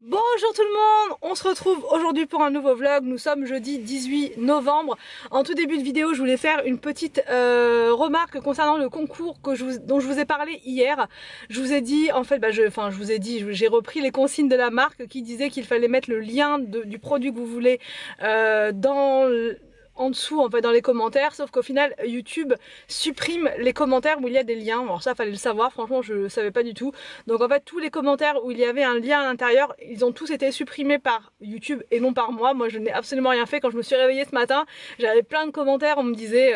Bonjour tout le monde, on se retrouve aujourd'hui pour un nouveau vlog. Nous sommes jeudi 18 novembre. En tout début de vidéo, je voulais faire une petite remarque concernant le concours dont je vous ai parlé hier. Je vous ai dit, en fait, j'ai repris les consignes de la marque qui disait qu'il fallait mettre le lien du produit que vous voulez en dessous, en fait, dans les commentaires, sauf qu'au final YouTube supprime les commentaires où il y a des liens. Alors ça, fallait le savoir, franchement je savais pas du tout. Donc en fait tous les commentaires où il y avait un lien à l'intérieur, ils ont tous été supprimés par YouTube et non par moi. Moi je n'ai absolument rien fait. Quand je me suis réveillée ce matin, j'avais plein de commentaires, on me disait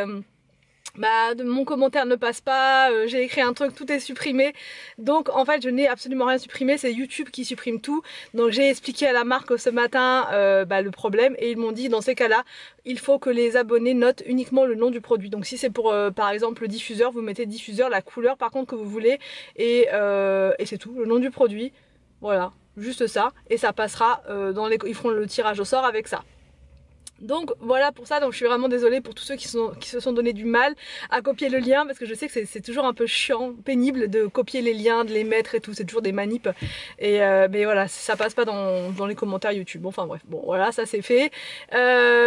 mon commentaire ne passe pas, j'ai écrit un truc, tout est supprimé. Donc en fait je n'ai absolument rien supprimé, c'est YouTube qui supprime tout. Donc j'ai expliqué à la marque ce matin le problème et ils m'ont dit dans ces cas-là il faut que les abonnés notent uniquement le nom du produit. Donc si c'est pour par exemple le diffuseur, vous mettez diffuseur, la couleur par contre que vous voulez et c'est tout, le nom du produit. Voilà, juste ça et ça passera ils feront le tirage au sort avec ça. Donc voilà pour ça, donc je suis vraiment désolée pour tous ceux qui se sont donné du mal à copier le lien, parce que je sais que c'est toujours un peu chiant, pénible de copier les liens, de les mettre et tout, c'est toujours des manips et mais voilà, ça passe pas dans les commentaires YouTube. Enfin bref, bon voilà, ça c'est fait.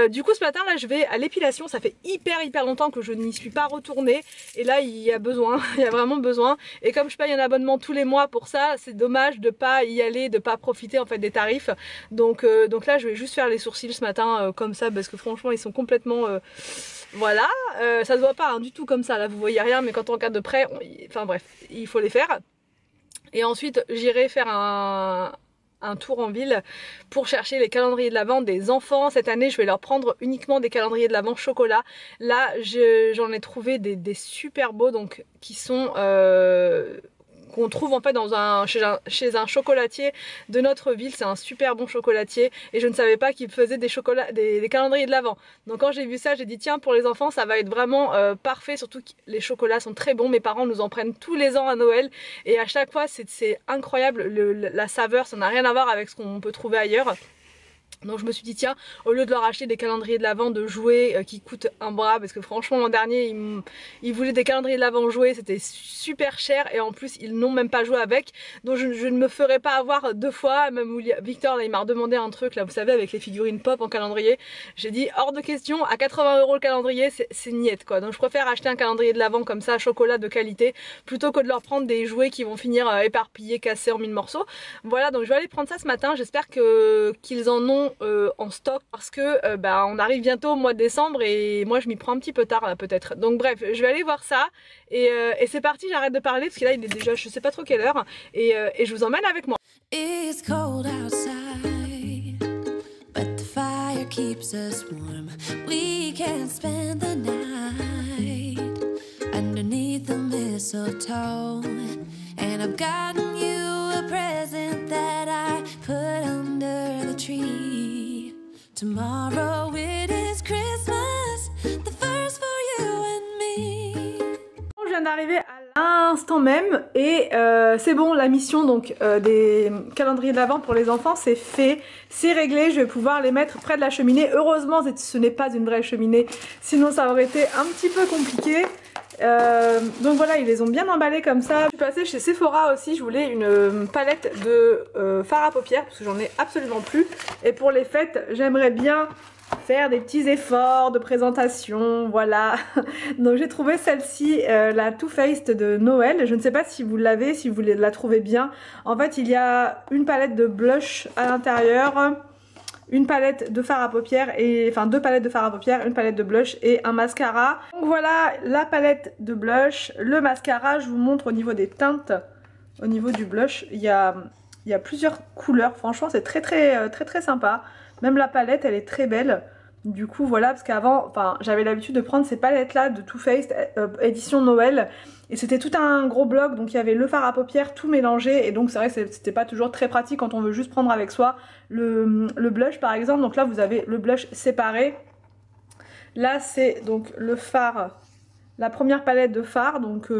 Du coup ce matin là je vais à l'épilation, ça fait hyper longtemps que je n'y suis pas retournée et là il y a besoin, il y a vraiment besoin, et comme je paye un abonnement tous les mois pour ça, c'est dommage de pas y aller, de pas profiter en fait des tarifs. Donc là je vais juste faire les sourcils ce matin comme ça, parce que franchement ils sont complètement voilà, ça se voit pas hein, du tout comme ça là, vous voyez rien, mais quand on regarde de près enfin bref, il faut les faire. Et ensuite j'irai faire un tour en ville pour chercher les calendriers de l'Avent des enfants. Cette année je vais leur prendre uniquement des calendriers de l'Avent chocolat. Là j'en ai trouvé des super beaux, donc qui sont qu'on trouve en fait chez un chocolatier de notre ville. C'est un super bon chocolatier et je ne savais pas qu'il faisait des calendriers de l'Avent. Donc quand j'ai vu ça, j'ai dit tiens, pour les enfants ça va être vraiment parfait, surtout que les chocolats sont très bons. Mes parents nous en prennent tous les ans à Noël et à chaque fois c'est incroyable, la saveur, ça n'a rien à voir avec ce qu'on peut trouver ailleurs. Donc je me suis dit tiens, au lieu de leur acheter des calendriers de l'Avent de jouets qui coûtent un bras, parce que franchement l'an dernier ils voulaient des calendriers de l'Avent jouets, c'était super cher et en plus ils n'ont même pas joué avec. Donc je ne me ferai pas avoir deux fois. Même Victor là il m'a redemandé un truc là, vous savez, avec les figurines pop en calendrier. J'ai dit hors de question, à 80 € le calendrier c'est niette quoi. Donc je préfère acheter un calendrier de l'Avent comme ça, chocolat de qualité, plutôt que de leur prendre des jouets qui vont finir éparpillés, cassés en 1000 morceaux. Voilà, donc je vais aller prendre ça ce matin. J'espère qu'ils en ont en stock, parce que on arrive bientôt au mois de décembre et moi je m'y prends un petit peu tard là peut-être. Donc bref, je vais aller voir ça et c'est parti, j'arrête de parler parce que là il est déjà je sais pas trop quelle heure et je vous emmène avec moi. It's cold outside, but the fire keeps us warm. We can spend the night underneath the mistletoe, and I've gotten you a present that I put under the tree. Tomorrow it is Christmas, the first for you and me. Je viens d'arriver à l'instant même et c'est bon, la mission donc des calendriers de l'Avent pour les enfants c'est fait, c'est réglé. Je vais pouvoir les mettre près de la cheminée. Heureusement ce n'est pas une vraie cheminée, sinon ça aurait été un petit peu compliqué. Donc voilà, ils les ont bien emballés comme ça. Je suis passée chez Sephora aussi, je voulais une palette de fard à paupières parce que j'en ai absolument plus. Et pour les fêtes, j'aimerais bien faire des petits efforts de présentation, voilà. Donc j'ai trouvé celle-ci, la Too Faced de Noël. Je ne sais pas si vous l'avez, si vous la trouvez bien. En fait, il y a une palette de blush à l'intérieur, une palette de fard à paupières, enfin deux palettes de fard à paupières, une palette de blush et un mascara. Donc voilà la palette de blush, le mascara. Je vous montre au niveau des teintes, au niveau du blush, il y a plusieurs couleurs. Franchement c'est très sympa. Même la palette elle est très belle. Du coup voilà, parce qu'avant, enfin j'avais l'habitude de prendre ces palettes là de Too Faced édition Noël. Et c'était tout un gros bloc, donc il y avait le fard à paupières tout mélangé. Et donc c'est vrai que c'était pas toujours très pratique quand on veut juste prendre avec soi le blush par exemple. Donc là vous avez le blush séparé. Là c'est donc le fard, la première palette de fard. Donc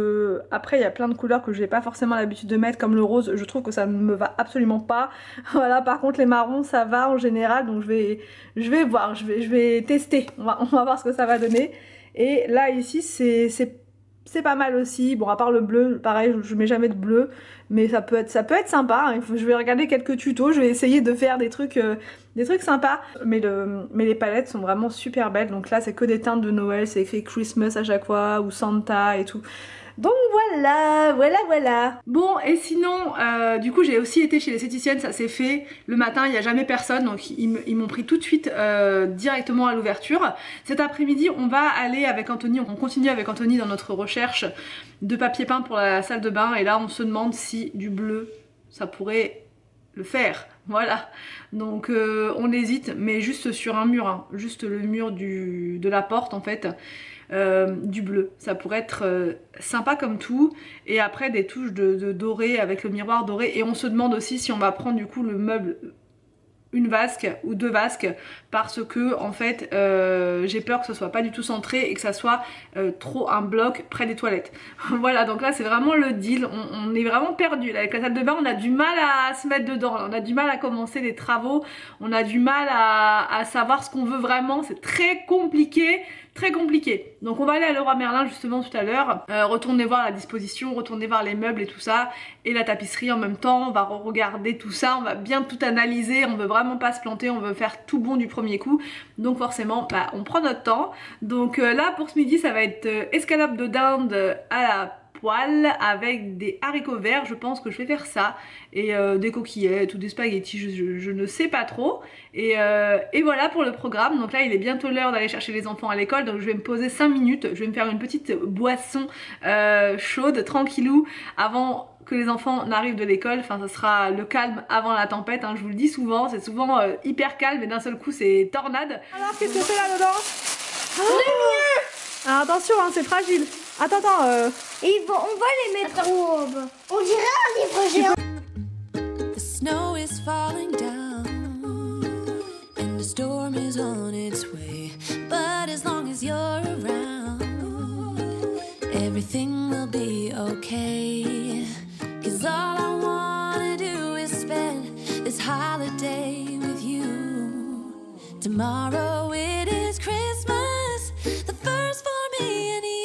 après il y a plein de couleurs que je n'ai pas forcément l'habitude de mettre, comme le rose, je trouve que ça ne me va absolument pas. Voilà, par contre les marrons ça va en général, donc je vais voir, je vais tester, on va voir ce que ça va donner. Et là ici c'est c'est pas mal aussi. Bon, à part le bleu, pareil, je mets jamais de bleu, mais ça peut être sympa. Hein. Je vais regarder quelques tutos, je vais essayer de faire des trucs sympas. Mais les palettes sont vraiment super belles. Donc là, c'est que des teintes de Noël, c'est écrit Christmas à chaque fois, ou Santa et tout. Donc voilà. Bon, et sinon, du coup j'ai aussi été chez l'esthéticienne, ça s'est fait le matin, il n'y a jamais personne, donc ils m'ont pris tout de suite directement à l'ouverture. Cet après-midi, on va aller avec Anthony, on continue avec Anthony dans notre recherche de papier peint pour la salle de bain, et là on se demande si du bleu, ça pourrait le faire. Voilà, donc on hésite, mais juste sur un mur, hein, juste le mur de la porte en fait. Du bleu, ça pourrait être sympa comme tout, et après des touches de doré avec le miroir doré, et on se demande aussi si on va prendre du coup le meuble une vasque ou deux vasques, parce que en fait j'ai peur que ce soit pas du tout centré et que ça soit trop un bloc près des toilettes. Voilà, donc là c'est vraiment le deal, on est vraiment perdu avec la salle de bain, on a du mal à se mettre dedans, on a du mal à commencer les travaux, on a du mal à savoir ce qu'on veut vraiment, c'est très compliqué. Très compliqué. Donc on va aller à Leroy Merlin justement tout à l'heure, retourner voir la disposition, retourner voir les meubles et tout ça, et la tapisserie en même temps, on va regarder tout ça, on va bien tout analyser, on veut vraiment pas se planter, on veut faire tout bon du premier coup, donc forcément bah, on prend notre temps. Donc là pour ce midi ça va être escalope de dinde à la poêle avec des haricots verts, je pense que je vais faire ça, et des coquillettes ou des spaghettis, je ne sais pas trop, et voilà pour le programme. Donc là il est bientôt l'heure d'aller chercher les enfants à l'école, donc je vais me poser 5 minutes, je vais me faire une petite boisson chaude, tranquillou, avant que les enfants n'arrivent de l'école. Enfin ça sera le calme avant la tempête, hein, je vous le dis souvent, c'est souvent hyper calme et d'un seul coup c'est tornade. Alors qu'est-ce que c'est là dedans? Ah, attention hein, c'est fragile. Attends, on va les mettre en haube. On dirait un livre géant. The snow is falling down and the storm is on its way, but as long as you're around everything will be okay, 'cause all I wanna do is spend this holiday with you. Tomorrow it is Christmas, the first for me and you.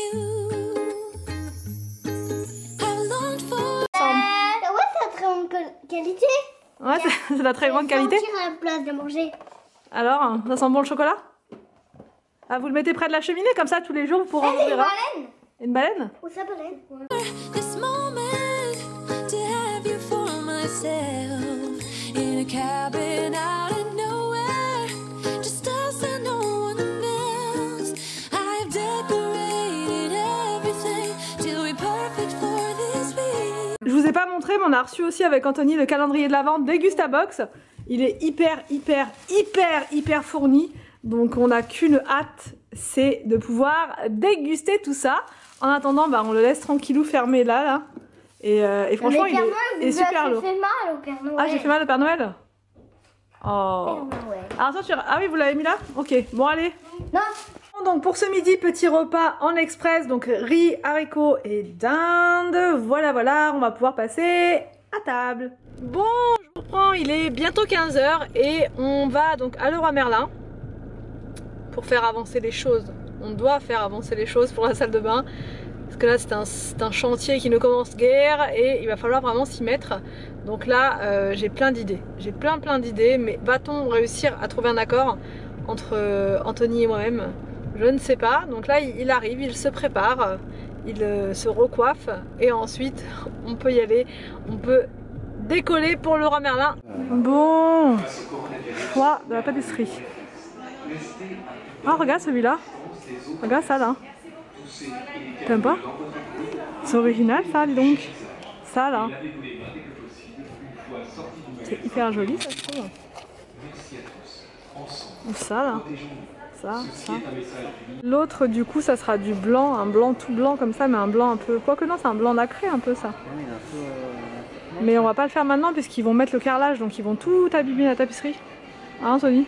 I've longed for. Ouais, c'est la très grande qualité. Ouais, c'est la très grande qualité. À la place de manger. Alors, ça sent bon le chocolat? Ah, vous le mettez près de la cheminée, comme ça tous les jours vous pourrez en ouvrir un. Une baleine? Où ça baleine? This moment to have you for myself in a cabin out of nowhere, just us and no one else. I've decorated everything till we're perfect for this week. Je vous ai pas montré, mais on a reçu aussi avec Anthony le calendrier de l'Avent Dégustabox. Il est hyper fourni, donc on n'a qu'une hâte, c'est de pouvoir déguster tout ça. En attendant, bah, on le laisse tranquillou fermé là. Et franchement, il est super lourd. J'ai fait mal au Père Noël. Ah, j'ai fait mal au Père Noël? Oh. Alors ça, ah oui, vous l'avez mis là? Ok, bon allez. Non. Donc pour ce midi, petit repas en express, donc riz, haricots et dinde. Voilà, on va pouvoir passer à table. Bon, je vous reprends, il est bientôt 15 h et on va donc à Leroy Merlin pour faire avancer les choses. On doit faire avancer les choses pour la salle de bain, parce que là c'est un chantier qui ne commence guère et il va falloir vraiment s'y mettre. Donc là j'ai plein d'idées, plein d'idées, mais va-t-on réussir à trouver un accord entre Anthony et moi-même? Je ne sais pas. Donc là il arrive, il se prépare, il se recoiffe et ensuite on peut y aller, on peut décoller pour Leroy Merlin. Bon, choix de la pâtisserie. Ah, regarde celui-là. Regarde ça là. T'aimes pas? C'est original ça, dis donc. Ça là. C'est hyper joli ça, je trouve. Ou ça là. Ça. L'autre du coup ça sera du blanc, un blanc tout blanc comme ça, mais un blanc un peu... Quoique non, c'est un blanc nacré un peu ça. Mais on va pas le faire maintenant puisqu'ils vont mettre le carrelage, donc ils vont tout abîmer la tapisserie. Hein Anthony?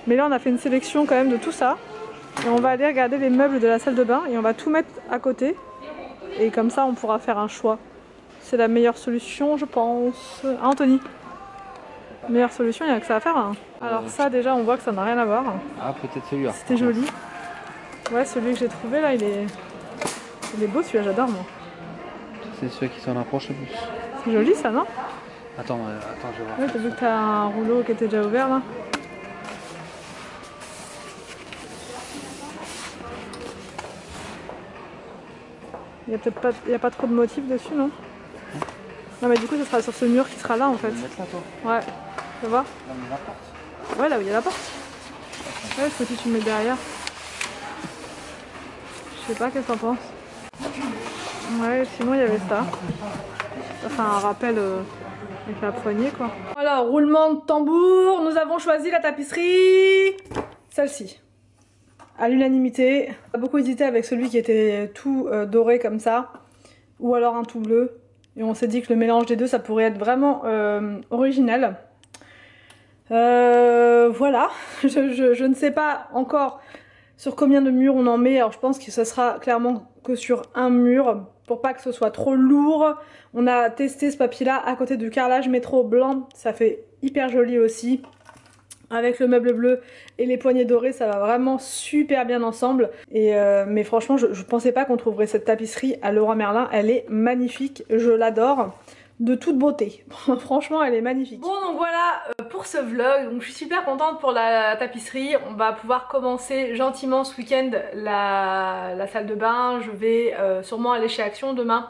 Mais là on a fait une sélection quand même de tout ça. Et on va aller regarder les meubles de la salle de bain et on va tout mettre à côté. Et comme ça on pourra faire un choix. C'est la meilleure solution je pense. Ah Anthony? Meilleure solution, il n'y a que ça à faire. Hein. Alors ça déjà on voit que ça n'a rien à voir. Ah peut-être celui-là. C'était joli. Ouais, celui que j'ai trouvé là il est Il est beau celui-là, j'adore moi. C'est celui qui s'en approche le plus. C'est joli ça, non? Attends, je vais voir. Ouais, t'as vu que t'as un rouleau qui était déjà ouvert là? Il y a pas trop de motifs dessus, non? Non mais du coup ça sera sur ce mur qui sera là en fait. Tu veux le mettre là toi? Ouais, ça va? Là où il y a la porte. Ouais, là où il y a la porte. Ouais, faut que tu me mets derrière. Je sais pas, qu'est-ce que t'en penses? Ouais, sinon il y avait ça. Ça fait un rappel avec la poignée quoi. Alors, roulement de tambour, nous avons choisi la tapisserie. Celle-ci. À l'unanimité. On a beaucoup hésité avec celui qui était tout doré comme ça. Ou alors un tout bleu. Et on s'est dit que le mélange des deux ça pourrait être vraiment original. Voilà, je ne sais pas encore sur combien de murs on en met. Alors je pense que ce sera clairement que sur un mur pour pas que ce soit trop lourd. On a testé ce papier là à côté du carrelage métro blanc, ça fait hyper joli aussi. Avec le meuble bleu et les poignées dorées, ça va vraiment super bien ensemble. Et mais franchement, je pensais pas qu'on trouverait cette tapisserie à Leroy Merlin. Elle est magnifique, je l'adore. De toute beauté. Franchement, elle est magnifique. Bon, donc voilà pour ce vlog. Donc je suis super contente pour la tapisserie. On va pouvoir commencer gentiment ce week-end la salle de bain. Je vais sûrement aller chez Action demain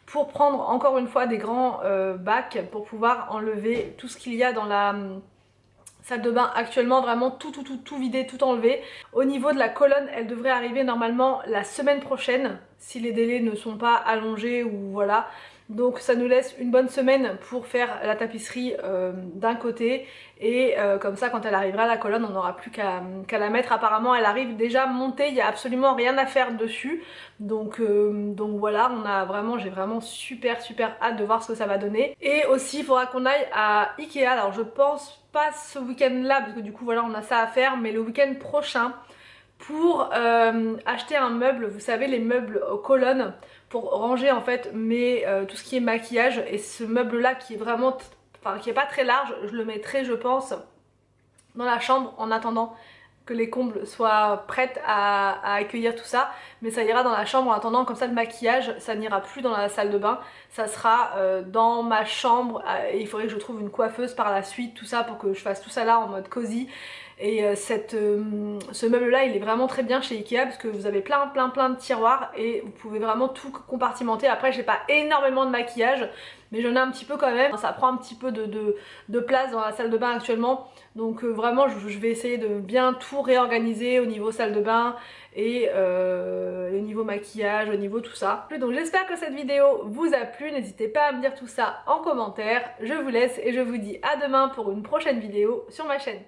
pour prendre encore une fois des grands bacs pour pouvoir enlever tout ce qu'il y a dans la salle de bain actuellement, vraiment tout vidé, tout enlevé. Au niveau de la colonne, elle devrait arriver normalement la semaine prochaine si les délais ne sont pas allongés ou voilà. Donc ça nous laisse une bonne semaine pour faire la tapisserie d'un côté et comme ça quand elle arrivera la colonne on n'aura plus qu'à la mettre. Apparemment elle arrive déjà montée, il n'y a absolument rien à faire dessus. Donc voilà, j'ai vraiment super hâte de voir ce que ça va donner. Et aussi il faudra qu'on aille à Ikea. Alors je pense pas ce week-end là parce que du coup voilà on a ça à faire, mais le week-end prochain pour acheter un meuble, vous savez les meubles aux colonnes pour ranger en fait tout ce qui est maquillage. Et ce meuble là qui est vraiment, qui est pas très large, je le mettrai je pense dans la chambre en attendant que les combles soient prêtes à accueillir tout ça. Mais ça ira dans la chambre en attendant, comme ça le maquillage ça n'ira plus dans la salle de bain, ça sera dans ma chambre. Et il faudrait que je trouve une coiffeuse par la suite, tout ça pour que je fasse tout ça là en mode cosy. Et ce meuble là il est vraiment très bien chez Ikea parce que vous avez plein de tiroirs et vous pouvez vraiment tout compartimenter. Après j'ai pas énormément de maquillage mais j'en ai un petit peu quand même, ça prend un petit peu de place dans la salle de bain actuellement. Donc vraiment je vais essayer de bien tout réorganiser au niveau salle de bain et au niveau maquillage, au niveau tout ça. Donc j'espère que cette vidéo vous a plu, n'hésitez pas à me dire tout ça en commentaire. Je vous laisse et je vous dis à demain pour une prochaine vidéo sur ma chaîne.